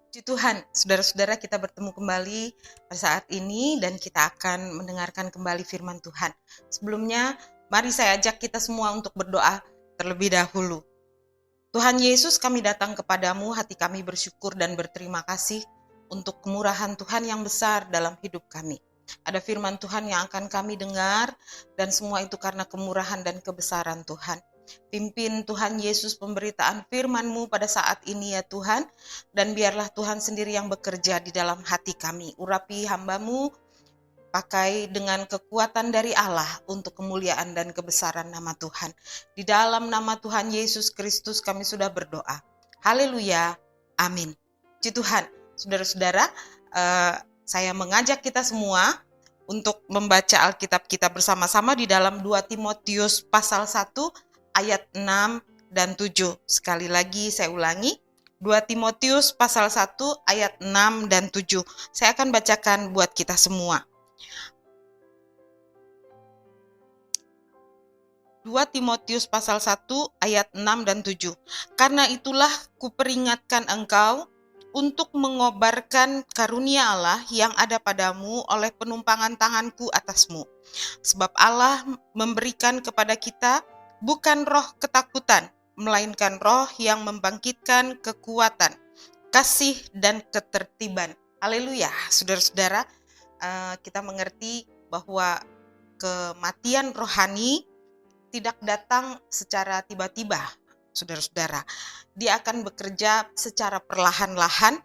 Puji Tuhan, saudara-saudara, kita bertemu kembali pada saat ini dan kita akan mendengarkan kembali firman Tuhan. Sebelumnya, mari saya ajak kita semua untuk berdoa terlebih dahulu. Tuhan Yesus, kami datang kepadamu, hati kami bersyukur dan berterima kasih untuk kemurahan Tuhan yang besar dalam hidup kami. Ada firman Tuhan yang akan kami dengar dan semua itu karena kemurahan dan kebesaran Tuhan. Pimpin Tuhan Yesus pemberitaan firman-Mu pada saat ini ya Tuhan, dan biarlah Tuhan sendiri yang bekerja di dalam hati kami. Urapi hamba-Mu, pakai dengan kekuatan dari Allah untuk kemuliaan dan kebesaran nama Tuhan. Di dalam nama Tuhan Yesus Kristus kami sudah berdoa. Haleluya, amin. Puji Tuhan, saudara-saudara, saya mengajak kita semua untuk membaca Alkitab kita bersama-sama di dalam 2 Timotius pasal 1 ayat 6 dan 7. Sekali lagi saya ulangi, 2 Timotius pasal 1 ayat 6 dan 7. Saya akan bacakan buat kita semua. 2 Timotius pasal 1 ayat 6 dan 7. Karena itulah kuperingatkan engkau untuk mengobarkan karunia Allah yang ada padamu oleh penumpangan tanganku atasmu. Sebab Allah memberikan kepada kita bukan roh ketakutan, melainkan roh yang membangkitkan kekuatan, kasih, dan ketertiban. Haleluya, saudara-saudara, kita mengerti bahwa kematian rohani tidak datang secara tiba-tiba, saudara-saudara. Dia akan bekerja secara perlahan-lahan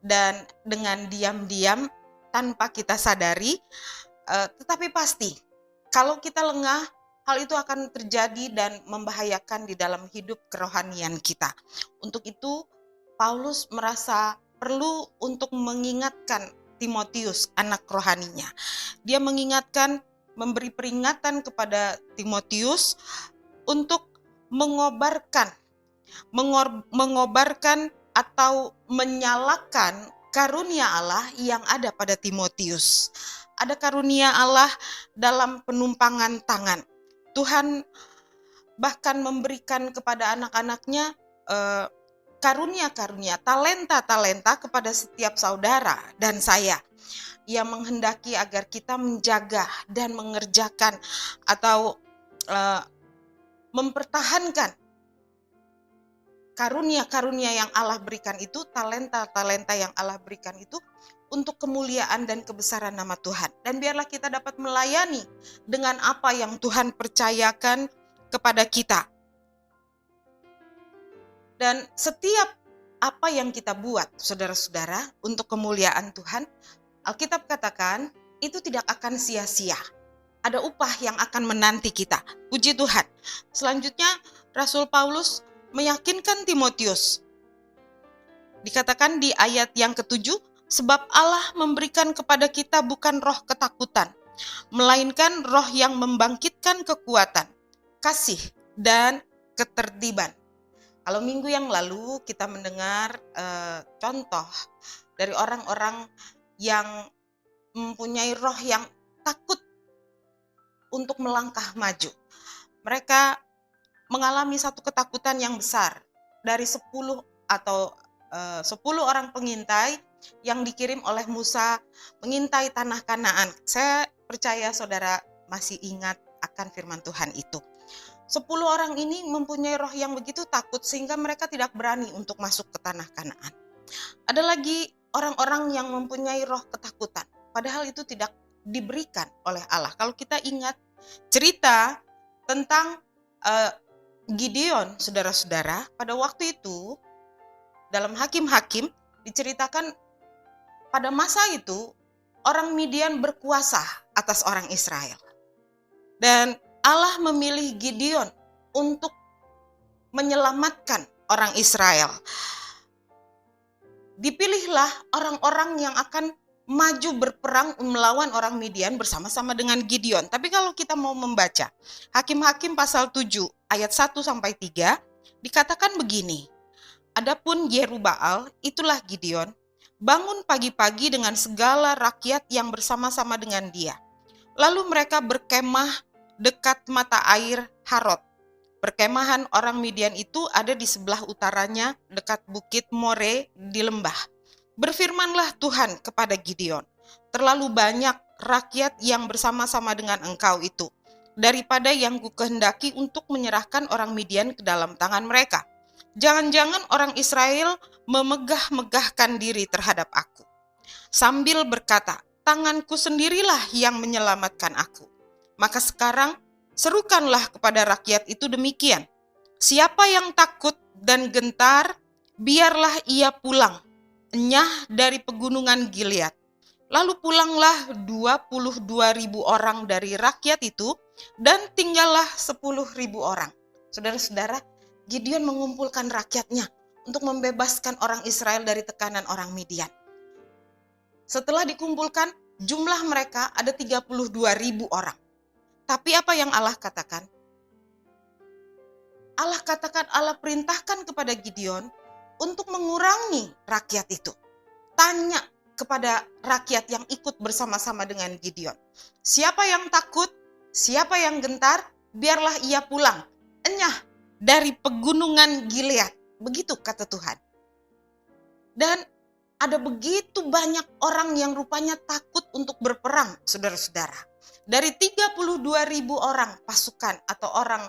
dan dengan diam-diam tanpa kita sadari, tetapi pasti kalau kita lengah, hal itu akan terjadi dan membahayakan di dalam hidup kerohanian kita. Untuk itu, Paulus merasa perlu untuk mengingatkan Timotius, anak rohaninya. Dia mengingatkan, memberi peringatan kepada Timotius untuk mengobarkan atau menyalakan karunia Allah yang ada pada Timotius. Ada karunia Allah dalam penumpangan tangan. Tuhan bahkan memberikan kepada anak-anaknya karunia-karunia, talenta-talenta kepada setiap saudara dan saya. Ia menghendaki agar kita menjaga dan mengerjakan atau mempertahankan karunia-karunia yang Allah berikan itu, talenta-talenta yang Allah berikan itu untuk kemuliaan dan kebesaran nama Tuhan. Dan biarlah kita dapat melayani dengan apa yang Tuhan percayakan kepada kita. Dan setiap apa yang kita buat, saudara-saudara, untuk kemuliaan Tuhan, Alkitab katakan itu tidak akan sia-sia. Ada upah yang akan menanti kita. Puji Tuhan. Selanjutnya, Rasul Paulus meyakinkan Timotius. Dikatakan di ayat yang ke-7, sebab Allah memberikan kepada kita bukan roh ketakutan, melainkan roh yang membangkitkan kekuatan, kasih, dan ketertiban. Kalau minggu yang lalu kita mendengar contoh dari orang-orang yang mempunyai roh yang takut untuk melangkah maju. Mereka mengalami satu ketakutan yang besar dari 10 orang pengintai yang dikirim oleh Musa mengintai tanah Kanaan. Saya percaya saudara masih ingat akan firman Tuhan itu. 10 orang ini mempunyai roh yang begitu takut sehingga mereka tidak berani untuk masuk ke tanah Kanaan. Ada lagi orang-orang yang mempunyai roh ketakutan, padahal itu tidak diberikan oleh Allah. Kalau kita ingat cerita tentang Gideon, saudara-saudara, pada waktu itu dalam Hakim-Hakim diceritakan pada masa itu orang Midian berkuasa atas orang Israel. Dan Allah memilih Gideon untuk menyelamatkan orang Israel. Dipilihlah orang-orang yang akan maju berperang melawan orang Midian bersama-sama dengan Gideon. Tapi kalau kita mau membaca Hakim-Hakim pasal 7 ayat 1 sampai 3 dikatakan begini. Adapun Yerubbaal, itulah Gideon, bangun pagi-pagi dengan segala rakyat yang bersama-sama dengan dia. Lalu mereka berkemah dekat mata air Harod. Perkemahan orang Midian itu ada di sebelah utaranya dekat bukit More di lembah. Berfirmanlah Tuhan kepada Gideon, terlalu banyak rakyat yang bersama-sama dengan engkau itu, daripada yang kukehendaki untuk menyerahkan orang Midian ke dalam tangan mereka. Jangan-jangan orang Israel memegah-megahkan diri terhadap aku, sambil berkata, tanganku sendirilah yang menyelamatkan aku. Maka sekarang serukanlah kepada rakyat itu demikian, siapa yang takut dan gentar, biarlah ia pulang, enyah dari pegunungan Gilead. Lalu pulanglah 22.000 orang dari rakyat itu, dan tinggallah 10.000 orang. Saudara-saudara, Gideon mengumpulkan rakyatnya untuk membebaskan orang Israel dari tekanan orang Midian. Setelah dikumpulkan, jumlah mereka ada 32.000 orang. Tapi apa yang Allah katakan? Allah perintahkan kepada Gideon untuk mengurangi rakyat itu. Tanya kepada rakyat yang ikut bersama-sama dengan Gideon, siapa yang takut, siapa yang gentar, biarlah ia pulang, enyah dari pegunungan Gilead. Begitu kata Tuhan. Dan ada begitu banyak orang yang rupanya takut untuk berperang, saudara-saudara. Dari 32.000 orang pasukan atau orang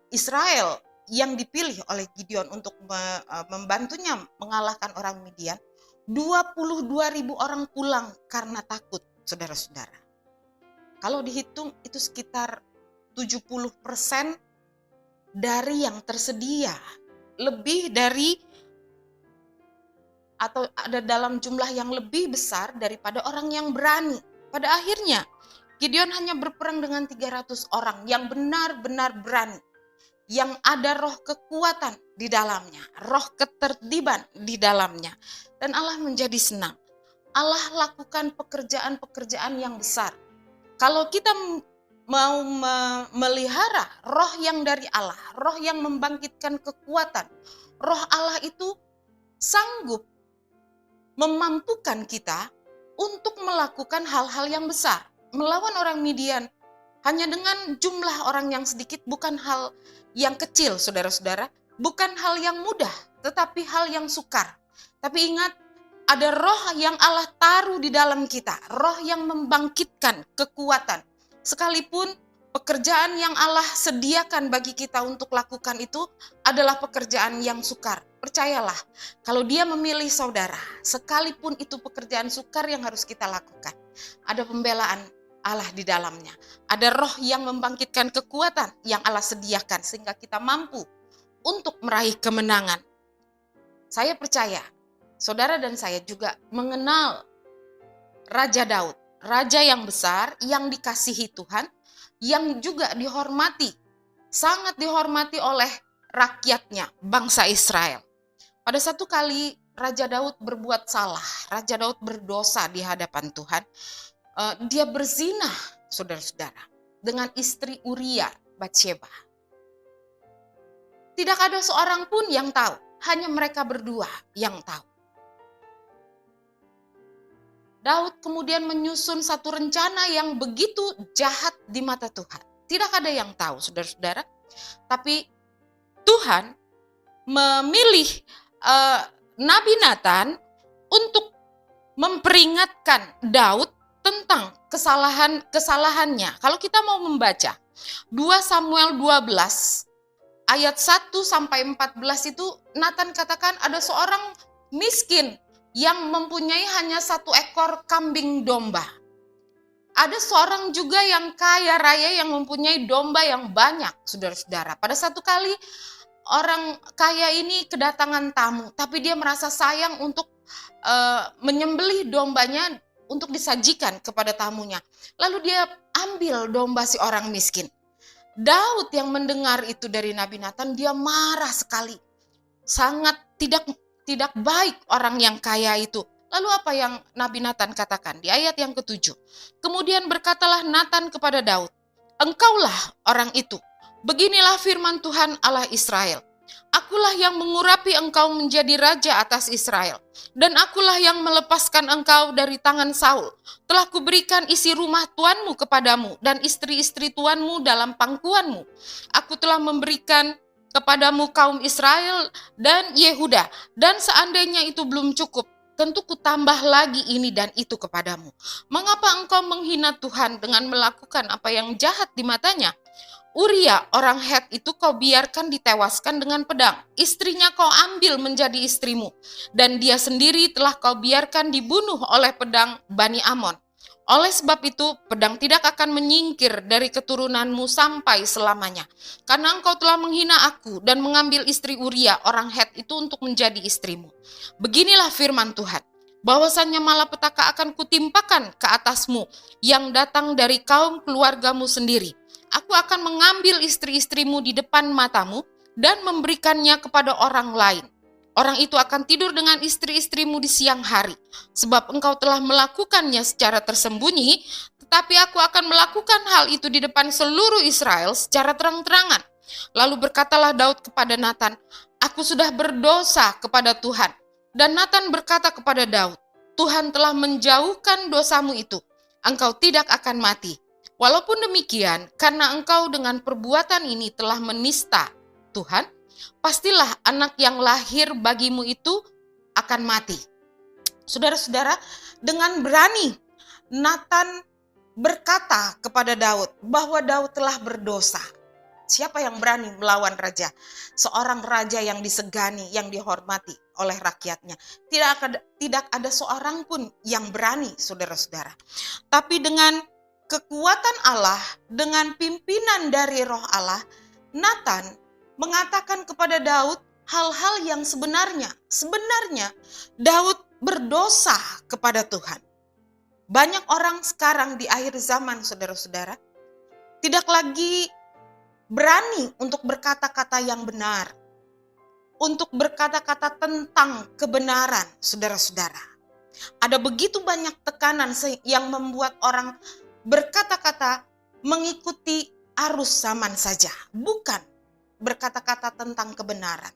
Israel yang dipilih oleh Gideon untuk membantunya mengalahkan orang Midian, 22.000 orang pulang karena takut, saudara-saudara. Kalau dihitung itu sekitar 70% dari yang tersedia, lebih dari atau ada dalam jumlah yang lebih besar daripada orang yang berani. Pada akhirnya Gideon hanya berperang dengan 300 orang yang benar-benar berani, yang ada roh kekuatan di dalamnya, roh ketertiban di dalamnya. Dan Allah menjadi senang. Allah lakukan pekerjaan-pekerjaan yang besar. Kalau kita mau melihara roh yang dari Allah, roh yang membangkitkan kekuatan, roh Allah itu sanggup memampukan kita untuk melakukan hal-hal yang besar. Melawan orang Midian hanya dengan jumlah orang yang sedikit bukan hal yang kecil, saudara-saudara. Bukan hal yang mudah, tetapi hal yang sukar. Tapi ingat, ada roh yang Allah taruh di dalam kita, roh yang membangkitkan kekuatan. Sekalipun pekerjaan yang Allah sediakan bagi kita untuk lakukan itu adalah pekerjaan yang sukar. Percayalah, kalau Dia memilih saudara, sekalipun itu pekerjaan sukar yang harus kita lakukan, ada pembelaan Allah di dalamnya. Ada roh yang membangkitkan kekuatan yang Allah sediakan sehingga kita mampu untuk meraih kemenangan. Saya percaya, saudara dan saya juga mengenal Raja Daud, raja yang besar, yang dikasihi Tuhan, yang juga dihormati, sangat dihormati oleh rakyatnya, bangsa Israel. Pada satu kali Raja Daud berbuat salah, Raja Daud berdosa di hadapan Tuhan. Dia berzina, saudara-saudara, dengan istri Uria, Batsheba. Tidak ada seorang pun yang tahu, hanya mereka berdua yang tahu. Daud kemudian menyusun satu rencana yang begitu jahat di mata Tuhan. Tidak ada yang tahu, saudara-saudara. Tapi Tuhan memilih Nabi Nathan untuk memperingatkan Daud tentang kesalahannya. Kalau kita mau membaca 2 Samuel 12 ayat 1 sampai 14 itu Nathan katakan ada seorang miskin yang mempunyai hanya 1 ekor kambing domba. Ada seorang juga yang kaya raya yang mempunyai domba yang banyak, saudara-saudara. Pada satu kali orang kaya ini kedatangan tamu, tapi dia merasa sayang untuk menyembelih dombanya untuk disajikan kepada tamunya. Lalu dia ambil domba si orang miskin. Daud yang mendengar itu dari Nabi Nathan, dia marah sekali. Sangat tidak baik orang yang kaya itu. Lalu apa yang Nabi Nathan katakan di ayat yang ke-7? Kemudian berkatalah Nathan kepada Daud, engkaulah orang itu. Beginilah firman Tuhan Allah Israel. Akulah yang mengurapi engkau menjadi raja atas Israel. Dan akulah yang melepaskan engkau dari tangan Saul. Telah kuberikan isi rumah tuanmu kepadamu dan istri-istri tuanmu dalam pangkuanmu. Aku telah memberikan kepadamu kaum Israel dan Yehuda. Dan seandainya itu belum cukup, tentu kutambah lagi ini dan itu kepadamu. Mengapa engkau menghina Tuhan dengan melakukan apa yang jahat di matanya? Uria orang Het itu kau biarkan ditewaskan dengan pedang. Istrinya kau ambil menjadi istrimu. Dan dia sendiri telah kau biarkan dibunuh oleh pedang Bani Amon. Oleh sebab itu, pedang tidak akan menyingkir dari keturunanmu sampai selamanya. Karena engkau telah menghina aku dan mengambil istri Uria orang Het itu untuk menjadi istrimu. Beginilah firman Tuhan. Bahwasannya malapetaka akan kutimpakan ke atasmu yang datang dari kaum keluargamu sendiri. Aku akan mengambil istri-istrimu di depan matamu dan memberikannya kepada orang lain. Orang itu akan tidur dengan istri-istrimu di siang hari, sebab engkau telah melakukannya secara tersembunyi, tetapi aku akan melakukan hal itu di depan seluruh Israel secara terang-terangan. Lalu berkatalah Daud kepada Natan, aku sudah berdosa kepada Tuhan. Dan Natan berkata kepada Daud, Tuhan telah menjauhkan dosamu itu, engkau tidak akan mati. Walaupun demikian, karena engkau dengan perbuatan ini telah menista Tuhan, pastilah anak yang lahir bagimu itu akan mati. Saudara-saudara, dengan berani Natan berkata kepada Daud bahwa Daud telah berdosa. Siapa yang berani melawan raja? Seorang raja yang disegani, yang dihormati oleh rakyatnya. Tidak ada seorang pun yang berani, saudara-saudara. Tapi dengan kekuatan Allah, dengan pimpinan dari Roh Allah, Natan mengatakan kepada Daud hal-hal yang sebenarnya Daud berdosa kepada Tuhan. Banyak orang sekarang di akhir zaman, saudara-saudara, tidak lagi berani untuk berkata-kata yang benar, untuk berkata-kata tentang kebenaran, saudara-saudara. Ada begitu banyak tekanan yang membuat orang berkata-kata mengikuti arus zaman saja, bukan berkata-kata tentang kebenaran.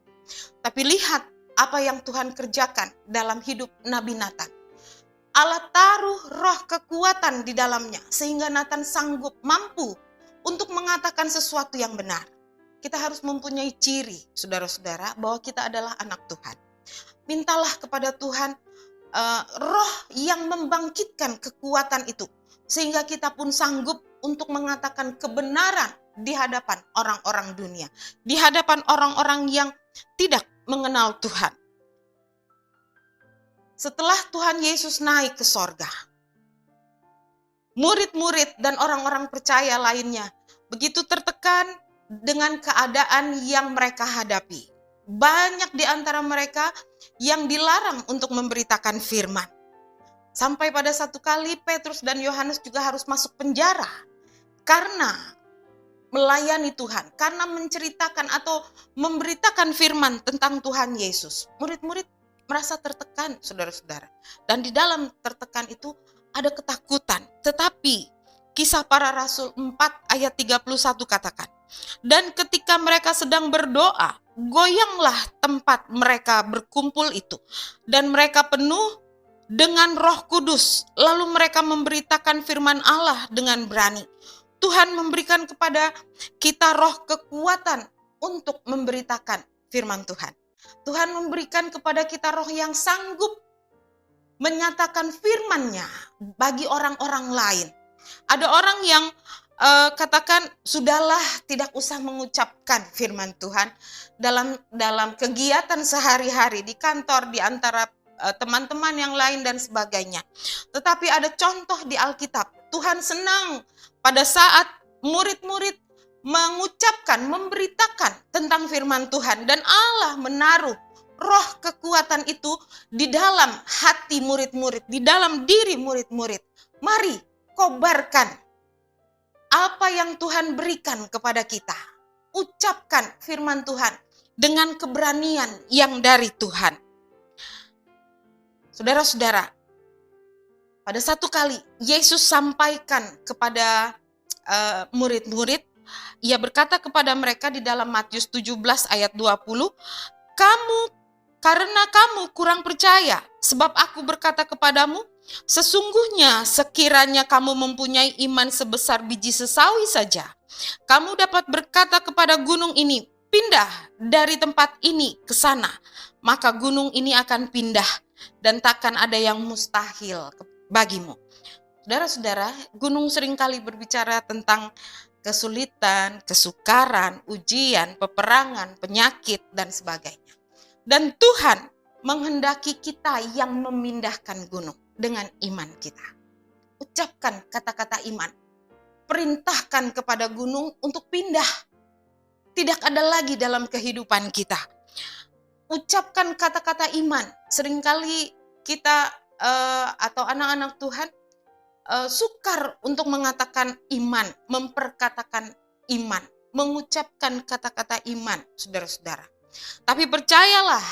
Tapi lihat apa yang Tuhan kerjakan dalam hidup Nabi Natan. Allah taruh roh kekuatan di dalamnya sehingga Natan sanggup mampu untuk mengatakan sesuatu yang benar. Kita harus mempunyai ciri, saudara-saudara, bahwa kita adalah anak Tuhan. Mintalah kepada Tuhan roh yang membangkitkan kekuatan itu, sehingga kita pun sanggup untuk mengatakan kebenaran di hadapan orang-orang dunia, di hadapan orang-orang yang tidak mengenal Tuhan. Setelah Tuhan Yesus naik ke sorga, murid-murid dan orang-orang percaya lainnya begitu tertekan dengan keadaan yang mereka hadapi. Banyak di antara mereka yang dilarang untuk memberitakan firman. Sampai pada satu kali Petrus dan Yohanes juga harus masuk penjara karena melayani Tuhan, karena menceritakan atau memberitakan firman tentang Tuhan Yesus. Murid-murid merasa tertekan, saudara-saudara. Dan di dalam tertekan itu ada ketakutan. Tetapi Kisah Para Rasul 4 ayat 31 katakan, dan ketika mereka sedang berdoa, goyanglah tempat mereka berkumpul itu, dan mereka penuh dengan Roh Kudus, lalu mereka memberitakan firman Allah dengan berani. Tuhan memberikan kepada kita roh kekuatan untuk memberitakan firman Tuhan. Tuhan memberikan kepada kita roh yang sanggup menyatakan firman-Nya bagi orang-orang lain. Ada orang yang katakan, sudahlah, tidak usah mengucapkan firman Tuhan dalam kegiatan sehari-hari di kantor, di antara teman-teman yang lain dan sebagainya. Tetapi ada contoh di Alkitab. Tuhan senang pada saat murid-murid mengucapkan, memberitakan tentang firman Tuhan, dan Allah menaruh roh kekuatan itu di dalam hati murid-murid, di dalam diri murid-murid. Mari kobarkan apa yang Tuhan berikan kepada kita. Ucapkan firman Tuhan dengan keberanian yang dari Tuhan. Saudara-saudara, pada satu kali Yesus sampaikan kepada murid-murid, Ia berkata kepada mereka di dalam Matius 17 ayat 20, karena kamu kurang percaya, sebab aku berkata kepadamu, sesungguhnya sekiranya kamu mempunyai iman sebesar biji sesawi saja, kamu dapat berkata kepada gunung ini, pindah dari tempat ini ke sana, maka gunung ini akan pindah dan takkan ada yang mustahil bagimu. Saudara-saudara, gunung seringkali berbicara tentang kesulitan, kesukaran, ujian, peperangan, penyakit, dan sebagainya. Dan Tuhan menghendaki kita yang memindahkan gunung dengan iman kita. Ucapkan kata-kata iman. Perintahkan kepada gunung untuk pindah. Tidak ada lagi dalam kehidupan kita. Ucapkan kata-kata iman. Seringkali kita atau anak-anak Tuhan sukar untuk mengatakan iman, memperkatakan iman, mengucapkan kata-kata iman, saudara-saudara. Tapi percayalah,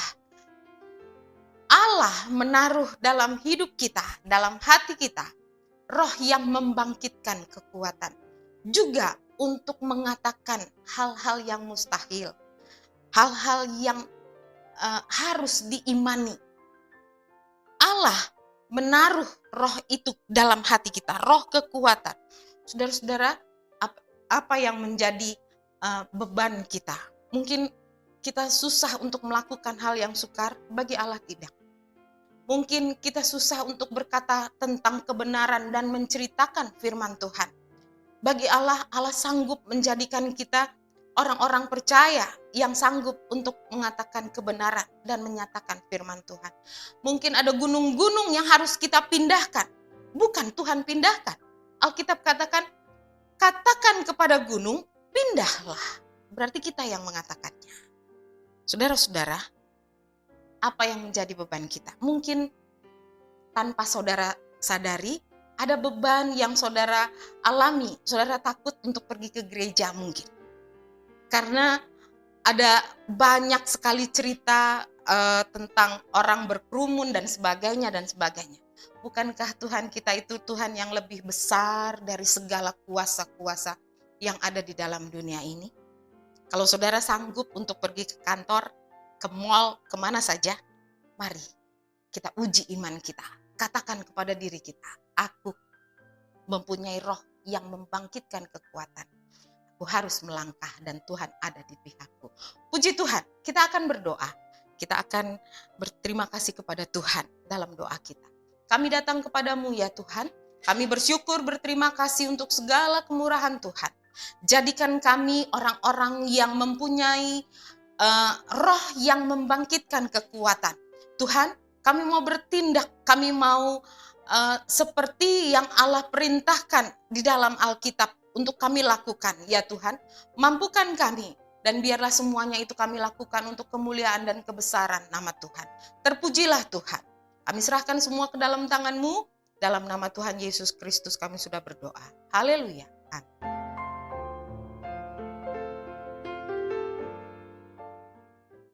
Allah menaruh dalam hidup kita, dalam hati kita, roh yang membangkitkan kekuatan. Juga untuk mengatakan hal-hal yang mustahil, hal-hal yang harus diimani. Allah menaruh roh itu dalam hati kita, roh kekuatan. Saudara-saudara, apa yang menjadi beban kita? Mungkin kita susah untuk melakukan hal yang sukar, bagi Allah tidak. Mungkin kita susah untuk berkata tentang kebenaran dan menceritakan firman Tuhan. Bagi Allah, Allah sanggup menjadikan kita orang-orang percaya yang sanggup untuk mengatakan kebenaran dan menyatakan firman Tuhan. Mungkin ada gunung-gunung yang harus kita pindahkan. Bukan Tuhan pindahkan. Alkitab katakan kepada gunung, pindahlah. Berarti kita yang mengatakannya. Saudara-saudara, apa yang menjadi beban kita? Mungkin tanpa saudara sadari, ada beban yang saudara alami. Saudara takut untuk pergi ke gereja mungkin. Karena ada banyak sekali cerita tentang orang berkerumun dan sebagainya dan sebagainya. Bukankah Tuhan kita itu Tuhan yang lebih besar dari segala kuasa-kuasa yang ada di dalam dunia ini? Kalau saudara sanggup untuk pergi ke kantor, ke mall, kemana saja, mari kita uji iman kita. Katakan kepada diri kita, aku mempunyai roh yang membangkitkan kekuatan. Aku harus melangkah dan Tuhan ada di pihakku. Puji Tuhan, kita akan berdoa. Kita akan berterima kasih kepada Tuhan dalam doa kita. Kami datang kepadamu ya Tuhan. Kami bersyukur berterima kasih untuk segala kemurahan Tuhan. Jadikan kami orang-orang yang mempunyai roh yang membangkitkan kekuatan. Tuhan, kami mau bertindak, kami mau seperti yang Allah perintahkan di dalam Alkitab untuk kami lakukan. Ya Tuhan, mampukan kami dan biarlah semuanya itu kami lakukan untuk kemuliaan dan kebesaran nama Tuhan. Terpujilah Tuhan. Kami serahkan semua ke dalam tangan-Mu. Dalam nama Tuhan Yesus Kristus kami sudah berdoa. Haleluya. Amin.